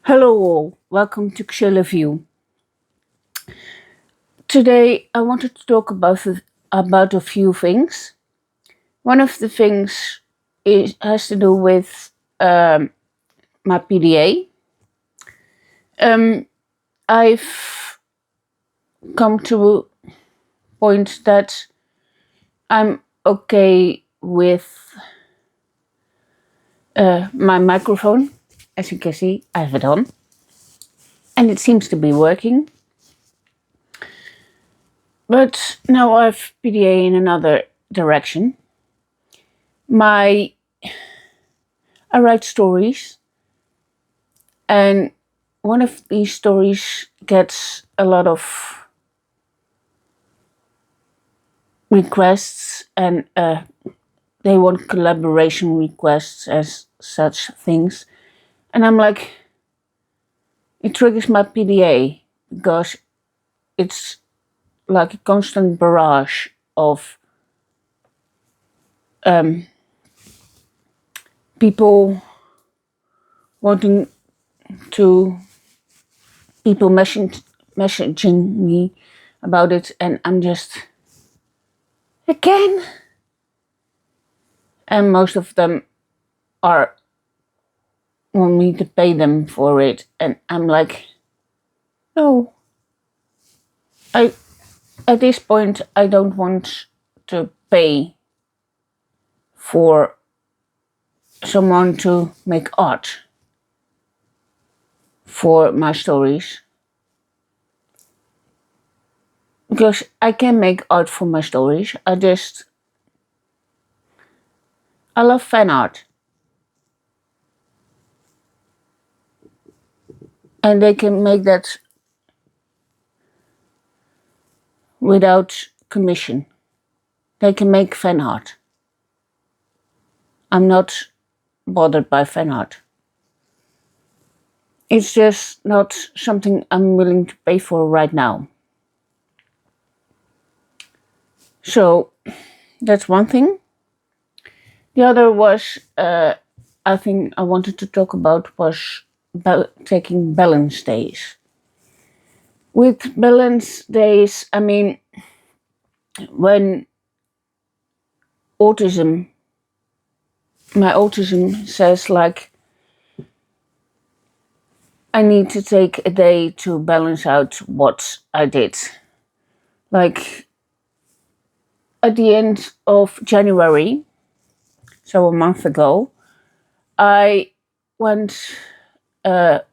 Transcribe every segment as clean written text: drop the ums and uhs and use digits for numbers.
Hello all, welcome to Xilla View. Today I wanted to talk about a few things. One of the things has to do with my PDA. I've come to a point that I'm okay with my microphone. As you can see, I have it on. And it seems to be working. But now I have PDA in another direction. I write stories, and one of these stories gets a lot of requests, and they want collaboration requests as such things. And I'm like, it triggers my PDA because it's like a constant barrage of people wanting to, people messaging me about it, and I'm just, again. And most of them want me to pay them for it, and I'm like, no. At this point, I don't want to pay for someone to make art for my stories, because I can make art for my stories. I love fan art, and they can make that without commission. They can make fan art. I'm not bothered by fan art. It's just not something I'm willing to pay for right now. So that's one thing. The other was, I think I wanted to talk about was taking balance days. With balance days, I mean, when my autism says like, I need to take a day to balance out what I did. Like at the end of January, so a month ago, I went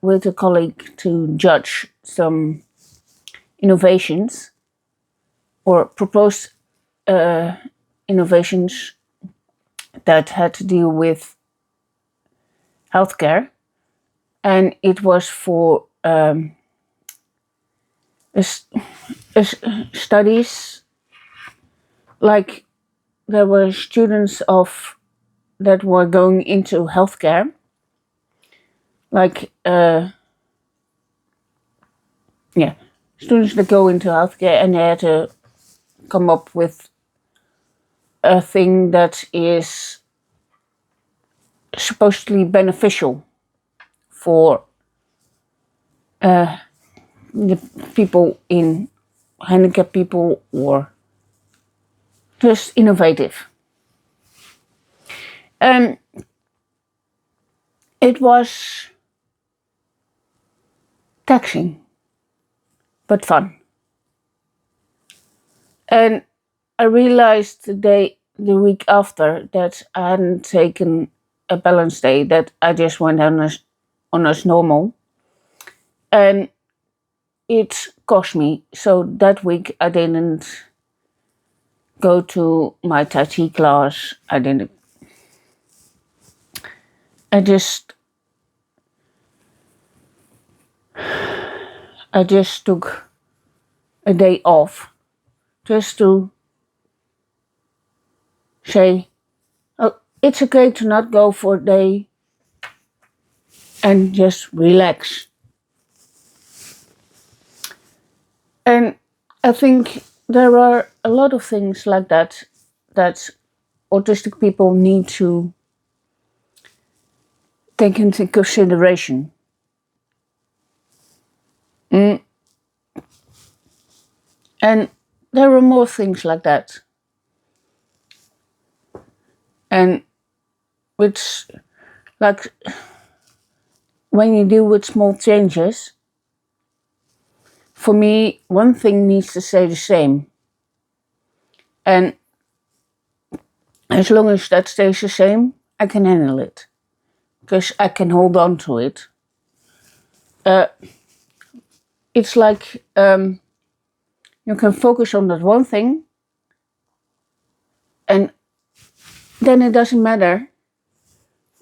with a colleague to judge some innovations or proposed innovations that had to deal with healthcare, and it was for studies. Like there were students that were going into healthcare, like students that go into healthcare, and they had to come up with a thing that is supposedly beneficial for the people in handicapped people, or just innovative. It was taxing, but fun. And I realized the week after that I hadn't taken a balance day, that I just went on as normal. And it cost me. So that week I didn't go to my Tai Chi class. I just took a day off just to say, oh, it's okay to not go for a day and just relax. And I think there are a lot of things like that autistic people need to take into consideration. And there are more things like that. And which, like, when you deal with small changes, for me, one thing needs to stay the same. And as long as that stays the same, I can handle it. Because I can hold on to it. It's like you can focus on that one thing, and then it doesn't matter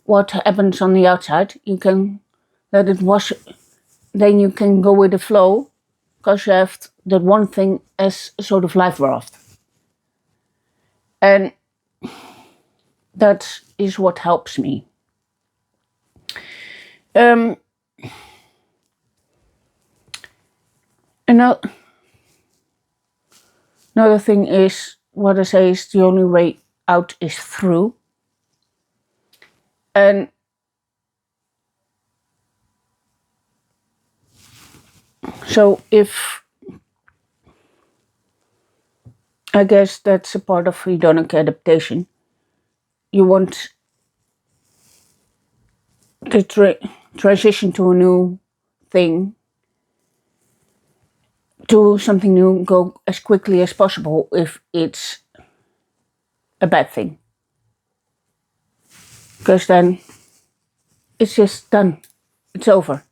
what happens on the outside. You can let it wash, then you can go with the flow, because you have that one thing as a sort of life raft. And that is what helps me. Another thing is, what I say is the only way out is through. And so I guess that's a part of hedonic adaptation. You want to transition to a new thing, to something new, go as quickly as possible if it's a bad thing. Because then it's just done. It's over.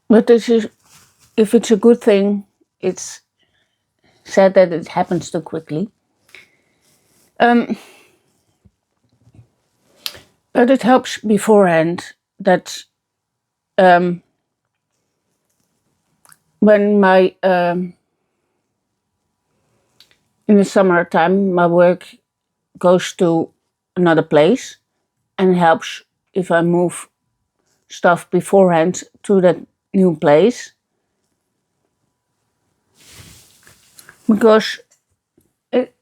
But this is, if it's a good thing, it's sad that it happens too quickly. But it helps beforehand that when my in the summertime my work goes to another place, and it helps if I move stuff beforehand to that new place, because it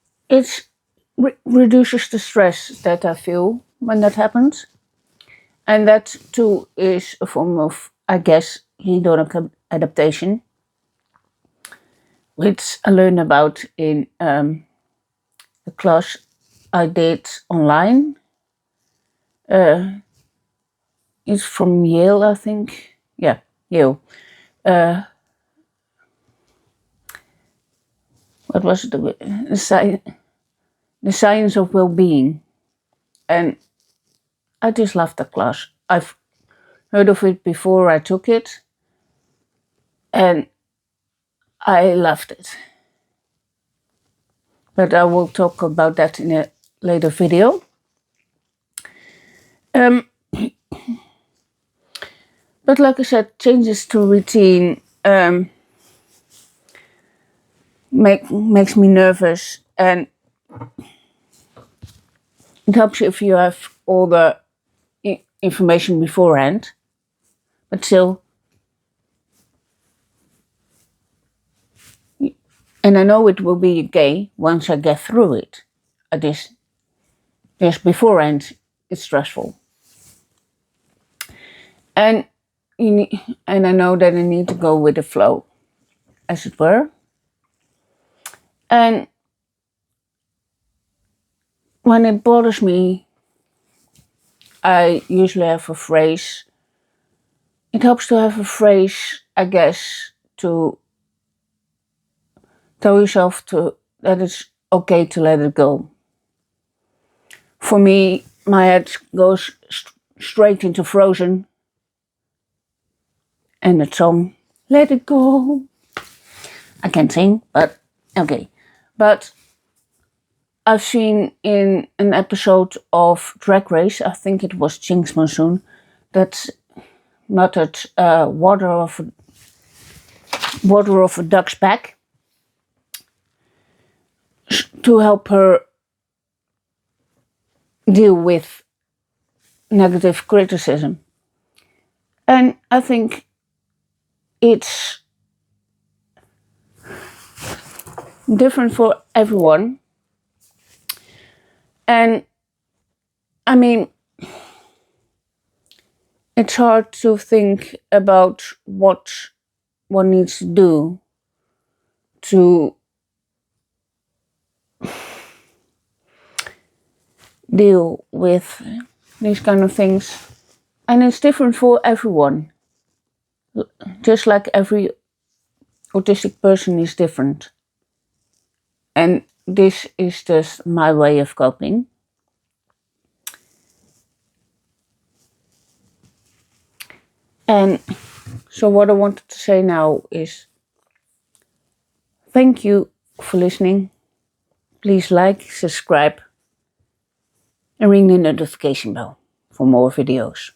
reduces the stress that I feel when that happens. And that too is a form of, I guess, hedonic adaptation, which I learned about in the class I did online. It's from Yale, I think. Yeah, Yale. What was it? The science of well-being. And I just loved the class. I've heard of it before I took it, and I loved it. But I will talk about that in a later video. But like I said, changes to routine makes me nervous, and it helps you if you have all the information beforehand. But still, and I know it will be okay once I get through it. Just beforehand, it's stressful. And I know that I need to go with the flow, as it were. And when it bothers me, I usually have a phrase. It helps to have a phrase, I guess, to tell yourself that it's okay to let it go. For me, my head goes straight into Frozen, and the song, Let It Go. I can't sing, but okay. But I've seen in an episode of Drag Race, I think it was Jinx Monsoon, that muttered water of a duck's back to help her deal with negative criticism. And I think it's different for everyone. And I mean, it's hard to think about what one needs to do to deal with these kind of things. And it's different for everyone. Just like every autistic person is different. And this is just my way of coping. And so what I wanted to say now is thank you for listening. Please like, subscribe, and ring the notification bell for more videos.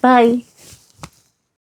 Bye!